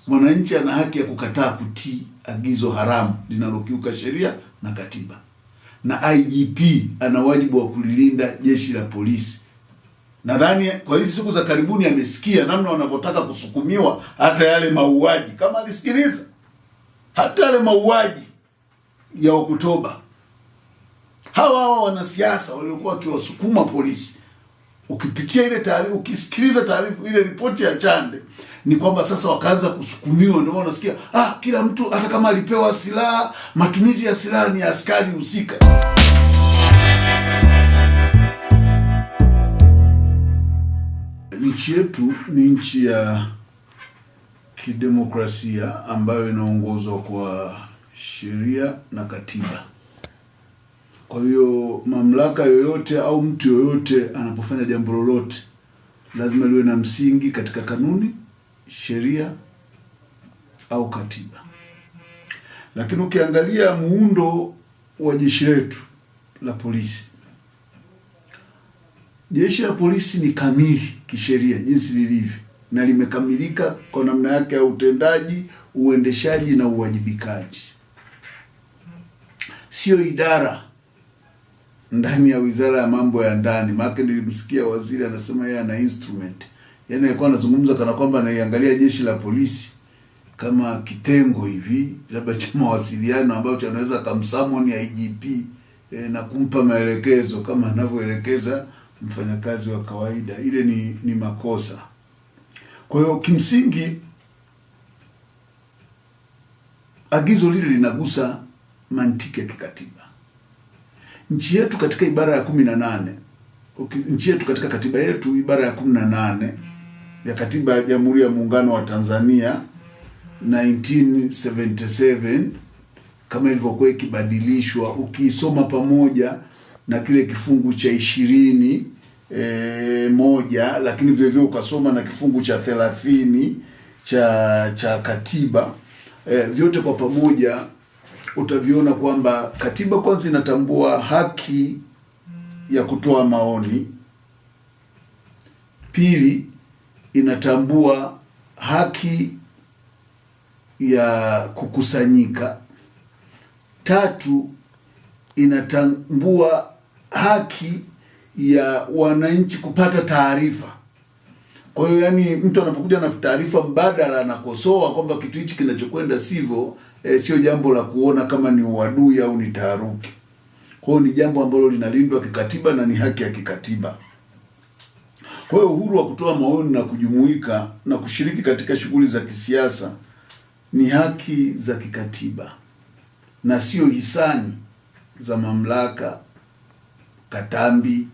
mwananchi ana haki ya kukataa kutii agizo haramu linalokiuka sheria na katiba, na IGP ana wajibu wa kulilinda jeshi la polisi. Nadhani kwa hizi siku za karibuni amesikia namna wanavyotaka kusukumiwa hata yale mauaji, kama alisikiliza, hata yale mauaji ya Oktoba. Hawa wanasiasa waliokuwa wakiwasukuma polisi, ukipitia ile taarifa, ukisikiliza taarifa ile ripoti ya Chande, ni kwamba sasa wakaanza kusukumiwa. Ndio unasikia kila mtu hata kama alipewa silaha, matumizi ya silaha ni askari husika. Nchi yetu ni nchi ya kidemokrasia ambayo inaongozwa kwa sheria na katiba. Kwa hiyo mamlaka yoyote au mtu yoyote anapofanya jambo lolote lazima liwe na msingi katika kanuni, sheria au katiba. Lakini ukiangalia muundo wa jeshi letu la polisi, jeshi la polisi ni kamili kisheria jinsi lilivyo, na limekamilika kwa namna yake ya utendaji, uendeshaji na uwajibikaji. Sio idara ndani ya Wizara ya Mambo ya Ndani. Maana nilimsikia waziri anasema yeye ana instrument. Yaani alikuwa anazungumza kana kwamba anaiangalia jeshi la polisi kama kitengo hivi labda cha mawasiliano ambacho anaweza kumsummon IGP na kumpa maelekezo kama anavyoelekeza mfanyakazi wa kawaida. Ile ni makosa. Kwa hiyo kimsingi agizo lile linagusa mantiki ya kikatiba. Nchi yetu katika ibara ya 18, nchi yetu katika katiba yetu ibara ya 18 ya katiba ya Jamhuri ya Muungano wa Tanzania 1977 kama ilivyokuwa ikibadilishwa, ukiisoma pamoja na kile kifungu cha 20 lakini vile vile ukasoma na kifungu cha 30 cha katiba, vyote kwa pamoja utaviona kwamba katiba kwanza inatambua haki ya kutoa maoni. Pili, inatambua haki ya kukusanyika. Tatu, inatambua haki ya wananchi kupata taarifa. Kwa hiyo yani mtu anapokuja na taarifa mbadala anakosoa kwamba kitu hichi kinachokwenda sivyo, sio jambo la kuona kama ni uadui au ni taharuki. Kwa hiyo ni jambo ambalo linalindwa kikatiba na ni haki ya kikatiba. Kwa hiyo uhuru wa kutoa maoni na kujumuika na kushiriki katika shughuli za kisiasa ni haki za kikatiba na sio hisani za mamlaka, katambi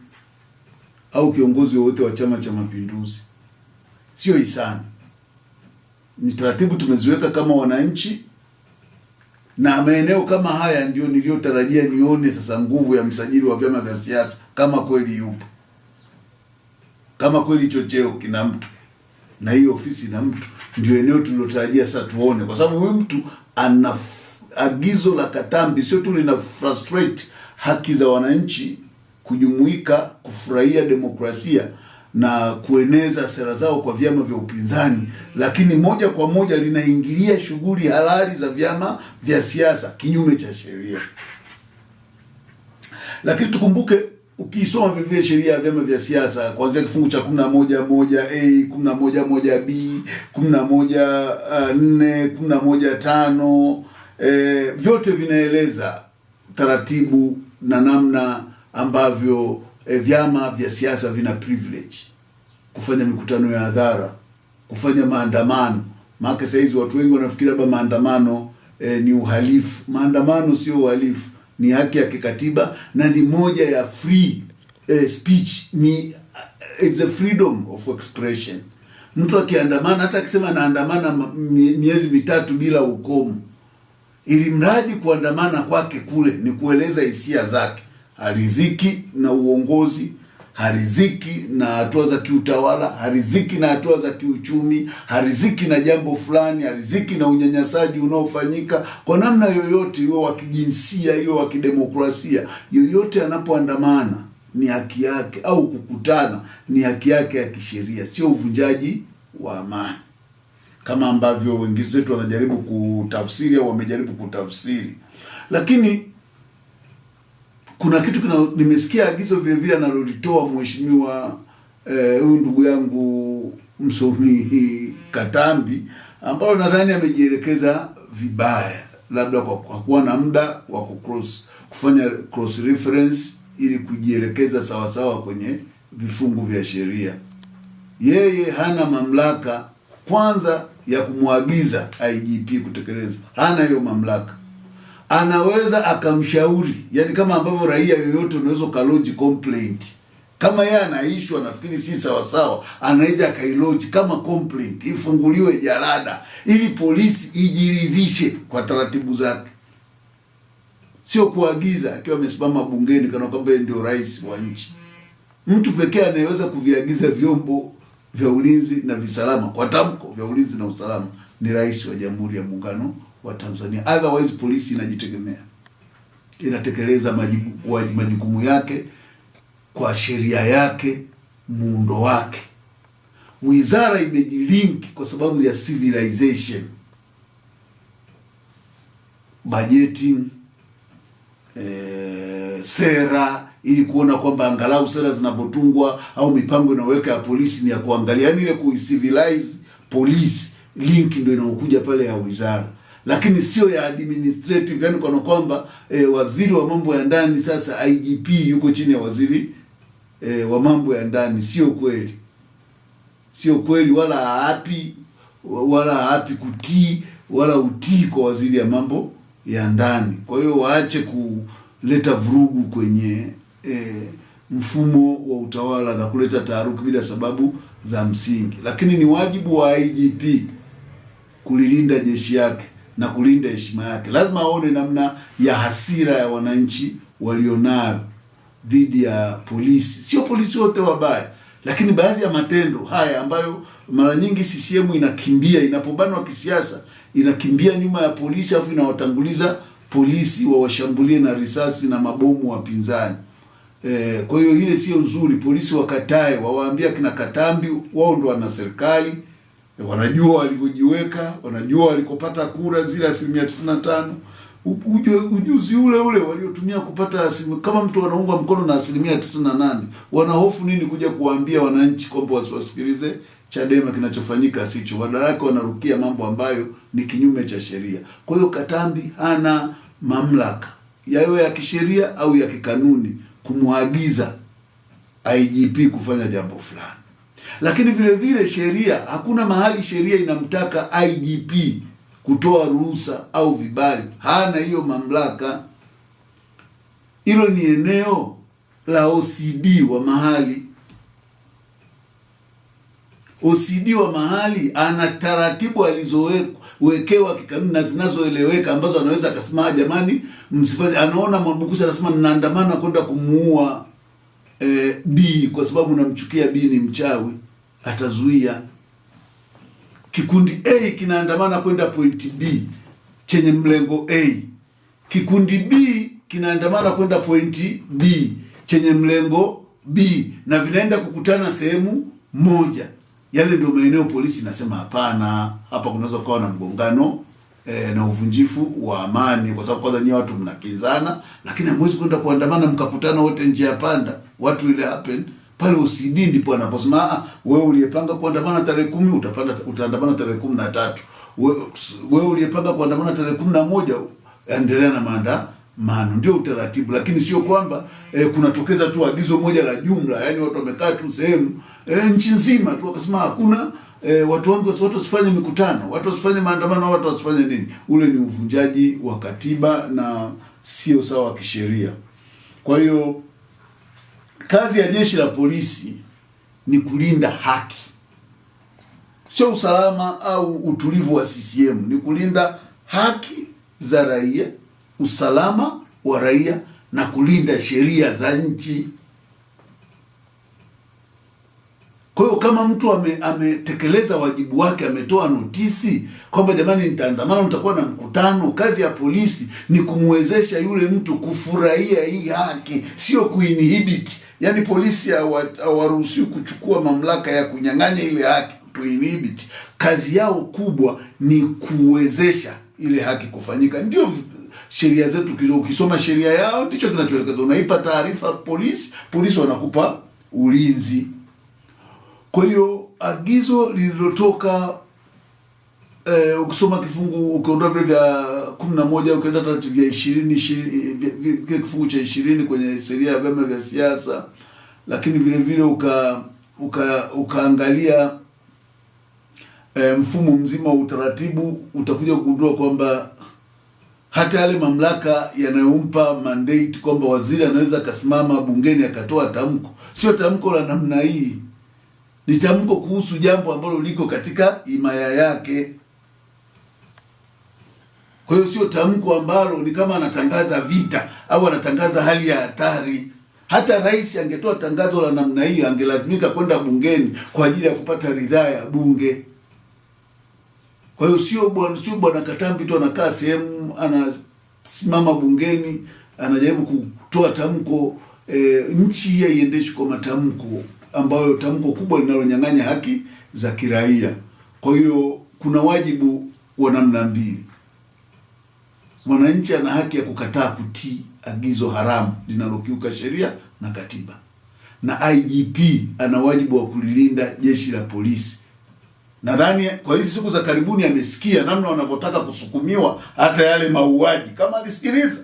au kiongozi wowote wa Chama cha Mapinduzi. Sio hisani. Ni taratibu tumeziweka kama wananchi, na maeneo kama haya ndio niliyotarajia nione sasa nguvu ya msajili wa vyama vya siasa kama kweli yupo. Kama kweli chocheo kina mtu na hiyo ofisi na mtu, ndio eneo tulilotarajia sasa tuone, kwa sababu huyu mtu ana agizo la katambi, sio tu lina frustrate haki za wananchi kujumuika, kufurahia demokrasia na kueneza sera zao kwa vyama vya upinzani, lakini moja kwa moja linaingilia shughuli halali za vyama vya siasa kinyume cha sheria. Lakini tukumbuke, ukisoma vile sheria ya vyama vya siasa kuanzia kifungu cha 11(1)(a), 11(1)(b), 11(4), 11(5), vyote vinaeleza taratibu na namna ambavyo vyama vya siasa vina privilege kufanya mikutano ya hadhara, kufanya maandamano. Maana sasa hizi watu wengi wanafikiri labda maandamano ni uhalifu. Maandamano sio uhalifu, ni haki ya kikatiba na ni moja ya free speech. It's a freedom of expression. Mtu akiandamana, hata akisema anaandamana miezi 3 bila ukomo, ili mradi kuandamana kwake kule ni kueleza hisia zake. Hariziki na uongozi, hariziki na hatua za kiutawala, hariziki na hatua za kiuchumi, hariziki na jambo fulani, hariziki na unyanyasaji unaofanyika kwa namna yoyote, iwe wa kijinsia, iwe wa kidemokrasia. Yoyote anapoandamana ni haki yake, au kukutana ni haki yake ya kisheria, sio uvunjaji wa amani. kama ambavyo wengi zetu wanajaribu kutafsiri au wamejaribu kutafsiri. Lakini kuna kitu nimesikia agizo vile vile analolitoa mheshimiwa huyu ndugu yangu msomi Katambi, ambao nadhani amejielekeza vibaya, labda kwa kuwa na muda wa kufanya cross reference ili kujielekeza sawa sawa kwenye vifungu vya sheria. Yeye hana mamlaka kwanza ya kumwagiza IGP kutekeleza, hana hiyo mamlaka. Anaweza akamshauri, yani kama ambavyo raia yoyote unaweza kaloji complaint. Kama yeye anaishwa nafikiri si sawa sawa, anaeja akailoji kama complaint, ifunguliwe jalada ili polisi ijiridhishe kwa taratibu zake. Sio kuagiza akiwa amesimama bungeni kana kwamba ndio rais wa nchi. Mtu pekee anayeweza kuviagiza vyombo vya ulinzi na visalama kwa tamko vya ulinzi na usalama ni Rais wa Jamhuri ya Muungano wa Tanzania. Otherwise polisi inajitegemea, inatekeleza majukumu yake kwa sheria yake, muundo wake. Wizara imejilink kwa sababu ya civilization, budgeting, sera, ili kuona kwamba angalau sera zinapotungwa au mipango inaweka ya polisi ni ya kuangalia, yani ile ku-civilize police, link ndio inaokuja pale ya wizara, lakini sio ya administrative, yani kwa kwamba waziri wa mambo ya ndani sasa IGP yuko chini ya waziri wa mambo ya ndani. Sio kweli, sio kweli, wala haapi kutii wala utii kwa waziri ya mambo ya ndani. Kwa hiyo waache kuleta vurugu kwenye mfumo wa utawala na kuleta taharuki bila sababu za msingi. Lakini ni wajibu wa IGP kulilinda jeshi yake na kulinda heshima yake. Lazima aone namna ya hasira ya wananchi walionayo dhidi ya polisi. Sio polisi wote wabaya, lakini baadhi ya matendo haya ambayo mara nyingi CCM inakimbia, inapobanwa kisiasa, inakimbia nyuma ya polisi afu inawatanguliza polisi wawashambulie na risasi na mabomu wapinzani. Kwa hiyo ile sio nzuri. Polisi wakatae, wawaambia kina Katambi, wao ndo wana serikali, wanajua walivyojiweka, wanajua walikopata kura zile 95%. Ujuzi ule waliotumia kupata kama mtu wanaunga mkono na 98%, wanahofu nini kuja kuwaambia wananchi kwamba wasiwasikilize Chadema? Kinachofanyika sicho, badala yake wanarukia mambo ambayo ni kinyume cha sheria. Kwa hiyo Katambi hana mamlaka yawe ya kisheria au ya kikanuni kumwagiza IGP kufanya jambo fulani. Lakini vile vile sheria, hakuna mahali sheria inamtaka IGP kutoa ruhusa au vibali. Hana hiyo mamlaka. Hilo ni eneo la OCD wa mahali. OCD wa mahali ana taratibu alizowekewa kikanuni na zinazoeleweka ambazo anaweza akasema jamani msifanye. Anaona Mwabukusi anasema ninaandamana kwenda kumuua B kwa sababu namchukia B ni mchawi, atazuia. Kikundi A kinaandamana kwenda point B chenye mlengo A. Kikundi B kinaandamana kwenda point B chenye mlengo B, na vinaenda kukutana sehemu moja. Yale ndio maeneo polisi inasema hapana, hapa kunaweza kuwa na mgongano na uvunjifu wa amani, kwa sababu kwanza nyinyi watu mnakinzana, lakini hamwezi kwenda kuandamana mkakutana wote njia panda. What will happen? Pale OCD ndipo anaposema wewe uliyepanga kuandamana tarehe 10 utaandamana tarehe 13. Wewe uliyepanga kuandamana tarehe 11 endelea na maandamano. Ndio utaratibu, lakini sio kwamba kunatokeza tu agizo moja la jumla, yani watu wamekaa tu sehemu nchi nzima tu wakasema hakuna watu wangu watu wasifanye mikutano, watu wasifanye maandamano, watu wasifanye nini. Ule ni uvunjaji wa katiba na sio sawa kisheria. Kwa hiyo kazi ya jeshi la polisi ni kulinda haki, sio usalama au utulivu wa CCM. Ni kulinda haki za raia, usalama wa raia na kulinda sheria za nchi. Kwa hiyo kama mtu ametekeleza wajibu wake, ametoa notisi kwamba jamani nitaandamana, nitakuwa na mkutano, kazi ya polisi ni kumwezesha yule mtu kufurahia hii haki, sio kuinhibit. Yani polisi hawaruhusiwi kuchukua mamlaka ya kunyang'anya ile haki, to inhibit. kazi yao kubwa ni kuwezesha ile haki kufanyika. Ndio sheria zetu, ukisoma sheria yao ndicho kinachoelekeza. Unaipa taarifa polisi, polisi wanakupa ulinzi. Kwa hiyo agizo lililotoka ukisoma kifungu, ukiondoa vile vya 11 ukaenda vya 20 kile kifungu cha 20 kwenye sheria ya vyama vya siasa, lakini vile vile ukaangalia mfumo mzima wa utaratibu, utakuja kugundua kwamba hata yale mamlaka yanayompa mandate kwamba waziri anaweza akasimama bungeni akatoa tamko, sio tamko la namna hii, ni tamko kuhusu jambo ambalo liko katika himaya yake. Kwa hiyo sio tamko ambalo ni kama anatangaza vita au anatangaza hali ya hatari. Hata rais angetoa tangazo la namna hiyo angelazimika kwenda bungeni kwa ajili ya kupata ridhaa ya bunge. Kwa hiyo sio bwana Katambi tu anakaa sehemu anasimama bungeni anajaribu kutoa tamko. Nchi haiendeshwi kwa matamko ambayo tamko kubwa linalonyang'anya haki za kiraia. Kwa hiyo kuna wajibu wa namna mbili. Mwananchi ana haki ya kukataa kutii agizo haramu linalokiuka sheria na katiba, na IGP ana wajibu wa kulilinda jeshi la polisi. Nadhani kwa hizi siku za karibuni amesikia namna wanavyotaka kusukumiwa hata yale mauaji, kama alisikiliza,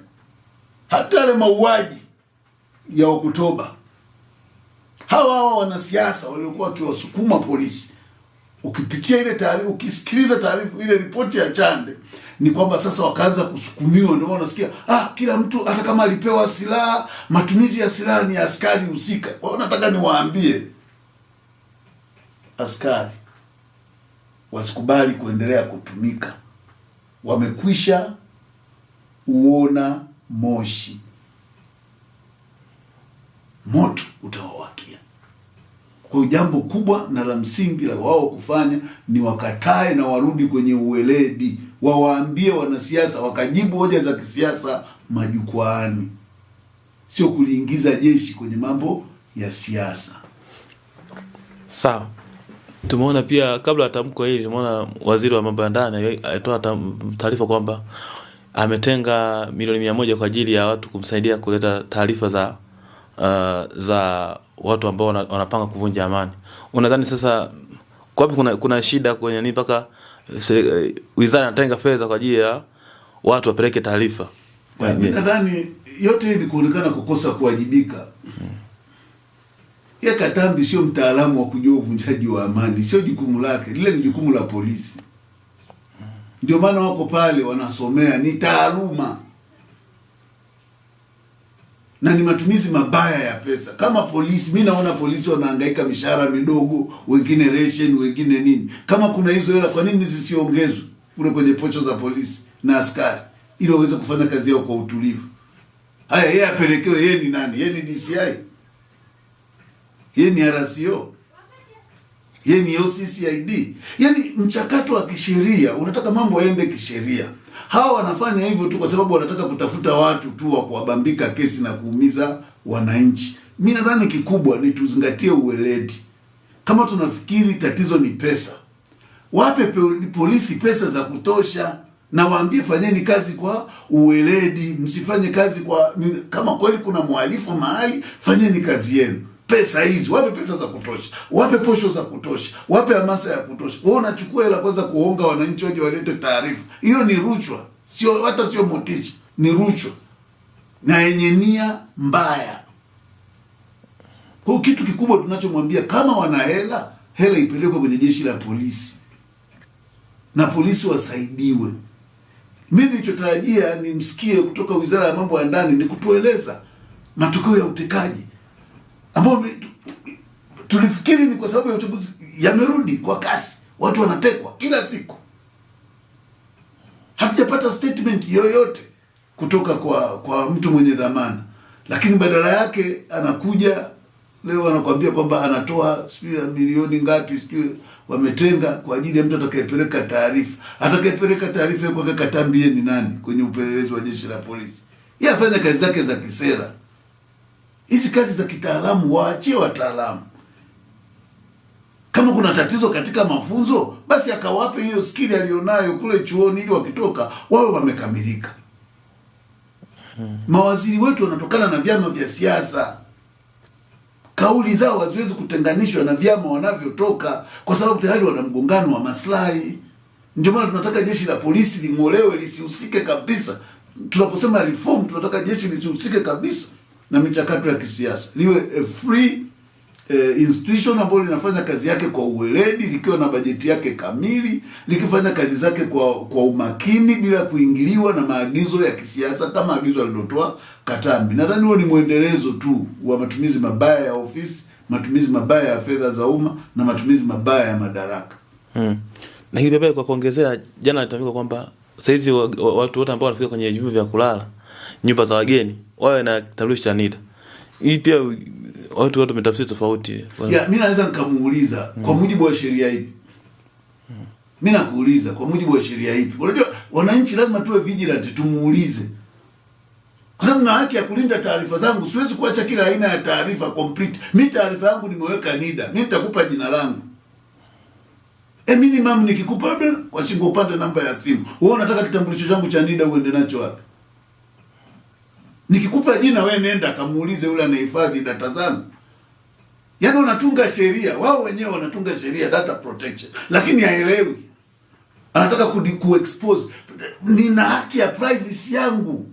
hata yale mauaji ya Oktoba. Hawa wanasiasa waliokuwa wakiwasukuma polisi, ukipitia ile taarifa, ukisikiliza taarifa ile ripoti ya Chande, ni kwamba sasa wakaanza kusukumiwa. Ndio unasikia kila mtu hata kama alipewa silaha, matumizi ya silaha ni askari husika. Kwa hiyo nataka niwaambie askari wasikubali kuendelea kutumika. Wamekwisha uona moshi, moto utawawakia. Kwa jambo kubwa na la msingi la wao kufanya ni wakatae na warudi kwenye uweledi. Wawaambie wanasiasa wakajibu hoja za kisiasa majukwaani, sio kuliingiza jeshi kwenye mambo ya siasa. Sawa. Tumeona pia kabla ya tamko hili, tumeona waziri wa mambo ya ndani alitoa taarifa kwamba ametenga milioni 100 kwa ajili ya watu kumsaidia kuleta taarifa za watu ambao wanapanga kuvunja amani. Unadhani sasa kwa kuna shida kwenye nini mpaka wizara inatenga fedha kwa ajili ya watu wapeleke taarifa? Nadhani yote ni kuonekana kukosa kuwajibika. Ya Katambi sio mtaalamu wa kujua uvunjaji wa amani, sio jukumu lake. Lile ni jukumu la polisi. Ndio maana wako pale wanasomea, ni taaluma. Na ni matumizi mabaya ya pesa. Kama polisi, mimi naona polisi wanahangaika mishahara midogo, wengine ration, wengine nini. Kama kuna hizo hela, kwa nini zisiongezwe kule kwenye pocho za polisi na askari ili waweze kufanya kazi yao kwa utulivu? Haya, yeye apelekewe, yeye ni nani? Yeye ni DCI? Yeye ni RCO? Yeye ni OCCID? Yaani mchakato wa kisheria, unataka mambo yaende kisheria. Hawa wanafanya hivyo tu kwa sababu wanataka kutafuta watu tu wa kuwabambika kesi na kuumiza wananchi. Mimi nadhani kikubwa ni tuzingatie uweledi. Kama tunafikiri tatizo ni pesa, wape polisi pesa za kutosha na waambie fanyeni kazi kwa uweledi, msifanye kazi kama kweli kuna mhalifu mahali, fanyeni kazi yenu. Pesa hizi, wape pesa za kutosha, wape posho za kutosha, wape hamasa ya kutosha. Wewe unachukua hela kwanza kuonga wananchi waje walete taarifa. Hiyo ni rushwa, sio motisha, ni rushwa na yenye nia mbaya. Kwa kitu kikubwa tunachomwambia, kama wana hela ipelekwe kwenye jeshi la polisi na polisi wasaidiwe. Mimi nilichotarajia nimsikie kutoka Wizara ya Mambo ya Ndani ni kutueleza matokeo ya utekaji ambao tulifikiri ni kwa sababu ya uchaguzi yamerudi kwa kasi, watu wanatekwa kila siku. Hatujapata statement yoyote kutoka kwa mtu mwenye dhamana, lakini badala yake anakuja leo anakuambia kwamba anatoa milioni ngapi wametenga kwa ajili ya mtu atakayepeleka taarifa. Atakayepeleka taarifa kwa Katambi ni nani kwenye upelelezi wa jeshi la polisi? Yeye afanya kazi zake za kisera. Hizi kazi za kitaalamu waachie wataalamu. Kama kuna tatizo katika mafunzo, basi akawape hiyo skill alionayo kule chuoni, ili wakitoka wawe wamekamilika. Mawaziri wetu wanatokana na vyama vya siasa. Kauli zao haziwezi kutenganishwa na vyama wanavyotoka, kwa sababu tayari wana mgongano wa maslahi. Ndio maana tunataka jeshi la polisi ling'olewe, lisihusike kabisa. Tunaposema reform, tunataka jeshi lisihusike kabisa na michakato ya kisiasa, liwe a free institution ambalo linafanya kazi yake kwa uweledi, likiwa na bajeti yake kamili, likifanya kazi zake kwa umakini, bila kuingiliwa na maagizo ya kisiasa kama agizo alilotoa Katambi. Nadhani huo ni mwendelezo tu wa matumizi mabaya ya ofisi, matumizi mabaya ya fedha za umma na matumizi mabaya ya madaraka. Na hili baba, kwa kuongezea, jana alitamka kwamba saizi watu wote ambao wanafika kwenye vyumba vya kulala, nyumba za wageni, wawe na kitambulisho cha NIDA. Hii pia watu wametafsiri tofauti. Mimi naweza nikamuuliza kwa mujibu wa sheria ipi? Mimi nakuuliza kwa mujibu wa sheria ipi? Unajua wananchi lazima tuwe vigilant, tumuulize. Kwa sababu na haki ya kulinda taarifa zangu, siwezi kuacha kila aina ya taarifa complete. Mimi taarifa yangu nimeweka NIDA. Mimi nitakupa jina langu. Minimum nikikupa labda kwa shingo upande namba ya simu. Wewe unataka kitambulisho changu cha NIDA uende nacho wapi? Nikikupa jina, wewe nenda kamuulize yule anahifadhi data zangu. Yaani unatunga sheria, wao wenyewe wanatunga sheria data protection, lakini haelewi. Anataka ku-expose. Nina haki ya privacy yangu.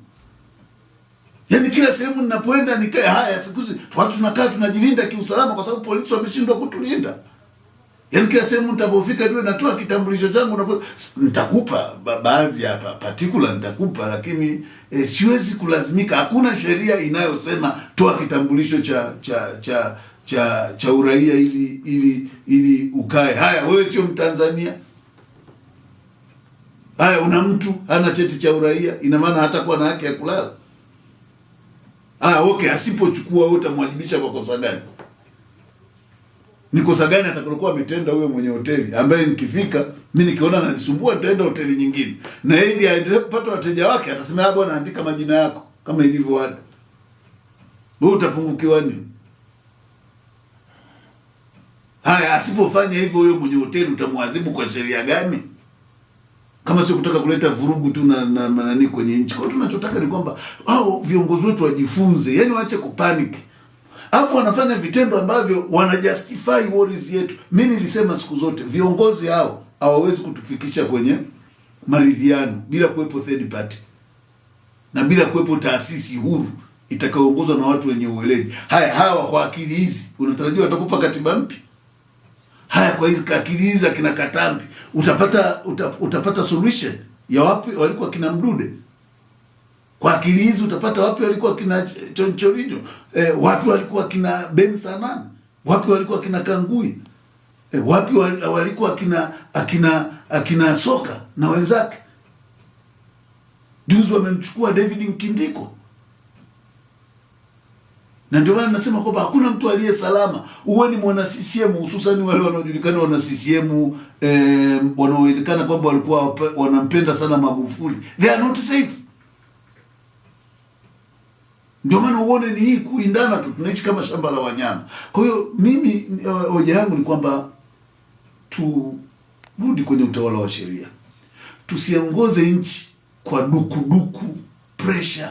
Yaani kila sehemu ninapoenda nikae haya siku hizi watu tunakaa tunajilinda kiusalama kwa sababu polisi wameshindwa kutulinda. Yaani kila sehemu nitapofika ndio natoa kitambulisho changu, nitakupa baadhi hapa particular nitakupa, lakini siwezi kulazimika. Hakuna sheria inayosema toa kitambulisho cha uraia ili ukae. Haya, wewe sio Mtanzania. Haya, una mtu hana cheti cha uraia, ina maana hata kuwa na haki ya kulala. Okay, asipochukua wewe utamwajibisha kwa kosa gani? Ni kosa gani atakalokuwa ametenda huyo mwenye hoteli ambaye nikifika mimi nikiona ananisumbua nitaenda hoteli nyingine, na ili aendelee kupata wateja wake atasema bwana andika majina yako kama ilivyo ada. Wewe utapungukiwa nini? Haya, asipofanya hivyo huyo mwenye hoteli utamwadhibu kwa sheria gani? Kama sio kutaka kuleta vurugu tu na nani kwenye nchi. Kwa tunachotaka ni kwamba hao viongozi wetu wajifunze, yani waache kupanic. Alafu wanafanya vitendo ambavyo wanajustify worries yetu. Mimi nilisema siku zote viongozi hao hawawezi kutufikisha kwenye maridhiano bila kuwepo third party na bila kuwepo taasisi huru itakayoongozwa na watu wenye uweledi. Haya, hawa kwa akili hizi unatarajia watakupa katiba mpya? Haya, kwa hizi akili hizi akina Katambi utapata solution ya wapi walikuwa kina Mdude? Kwa akili hizi utapata wapi walikuwa kina Chonchorino? Wapi walikuwa kina Ben Sanan? Wapi walikuwa kina Kangui? Wapi walikuwa akina Soka na wenzake? Juzi wamemchukua David Nkindiko. Na ndio maana nasema kwamba hakuna mtu aliye salama. Uwe ni mwana CCM, hususan wale wanaojulikana wana CCM wanaojulikana kwamba walikuwa wanampenda sana Magufuli. They are not safe. Ndio maana uone ni hii kuindana tu, tunaishi kama shamba la wanyama. Kwa hiyo mimi hoja yangu ni kwamba turudi kwenye utawala wa sheria. Tusiongoze nchi kwa dukuduku, pressure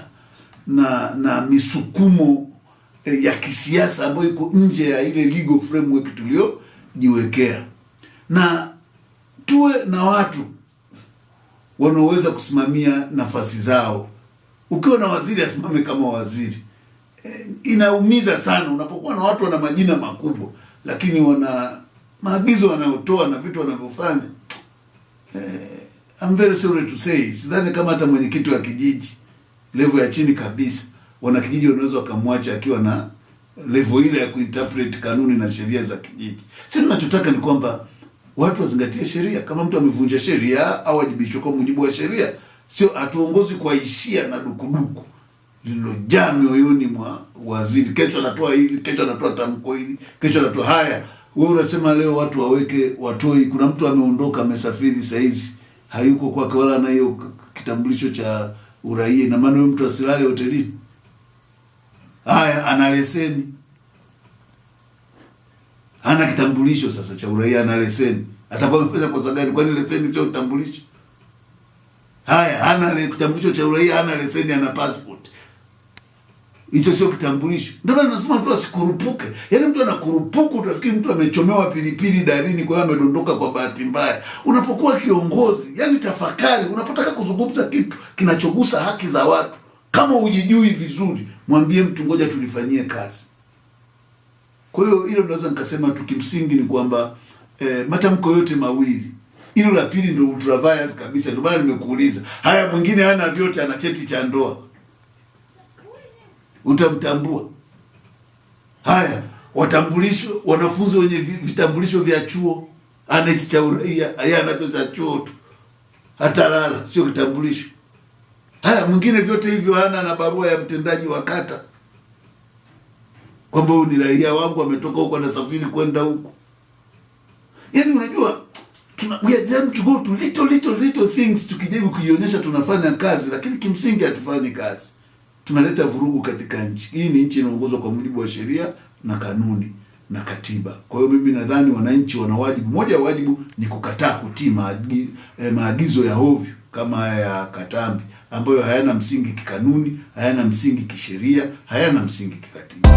na misukumo ya kisiasa ambayo iko nje ya ile legal framework tuliojiwekea. Na tuwe na watu wanaoweza kusimamia nafasi zao. Ukiwa na waziri asimame kama waziri. Inaumiza sana unapokuwa na watu wana majina makubwa lakini wana maagizo wanayotoa na vitu wanavyofanya. I'm very sorry to say, sidhani kama hata mwenyekiti wa kijiji level ya chini kabisa wana kijiji wanaweza wakamwacha akiwa na level ile ya kuinterpret kanuni na sheria za kijiji. Sisi tunachotaka ni kwamba watu wazingatie sheria. Kama mtu amevunja sheria au wajibishwe kwa mujibu wa sheria. Sio atuongozi kwa hisia na dukuduku lililojaa mioyoni mwa waziri. Kesho anatoa hivi, kesho anatoa tamko hili, kesho anatoa haya. Wewe unasema leo watu watoi. Kuna mtu ameondoka, amesafiri saizi, hayuko kwake wala na hiyo kitambulisho cha uraia, na maana huyo mtu asilale hotelini. Haya, ana leseni. hana kitambulisho sasa cha uraia, hana leseni. Atakuwa amefanya kosa gani? Kwani leseni sio kitambulisho? Haya, hana kitambulisho cha uraia, hana leseni, hana passport. Hicho sio kitambulisho. Ndio nasema mtu asikurupuke. Yaani mtu anakurupuka, utafikiri mtu amechomewa pilipili darini, kwa hiyo amedondoka kwa bahati mbaya. Unapokuwa kiongozi, yani tafakari, unapotaka kuzungumza kitu kinachogusa haki za watu, kama hujijui vizuri, mwambie mtu ngoja tulifanyie kazi. Kwa hiyo hilo naweza nikasema tu kimsingi ni kwamba matamko yote mawili, hilo la pili ndio ultra vires kabisa. Ndio maana nimekuuliza. Haya, mwingine hana vyote, ana cheti cha ndoa, utamtambua? Haya, watambulisho, wanafunzi wenye vitambulisho vya chuo, ana cheti cha uraia, yeye anacho cha chuo tu, hata lala, sio kitambulisho. Haya, mwingine vyote hivyo hana, na barua ya mtendaji wa kata kwamba huyu ni raia wangu, ametoka huko anasafiri kwenda huko. Yaani unajua, we are trying to go to little things, tukijaribu kuionyesha tunafanya kazi, lakini kimsingi hatufanyi kazi. Tunaleta vurugu katika nchi. Hii ni nchi inaongozwa kwa mujibu wa sheria na kanuni na katiba. Kwa hiyo mimi nadhani wananchi wana wajibu. Moja wa wajibu ni kukataa kutii maagizo ya ovyo kama haya ya Katambi, ambayo hayana msingi kikanuni, hayana msingi kisheria, hayana msingi kikatiba.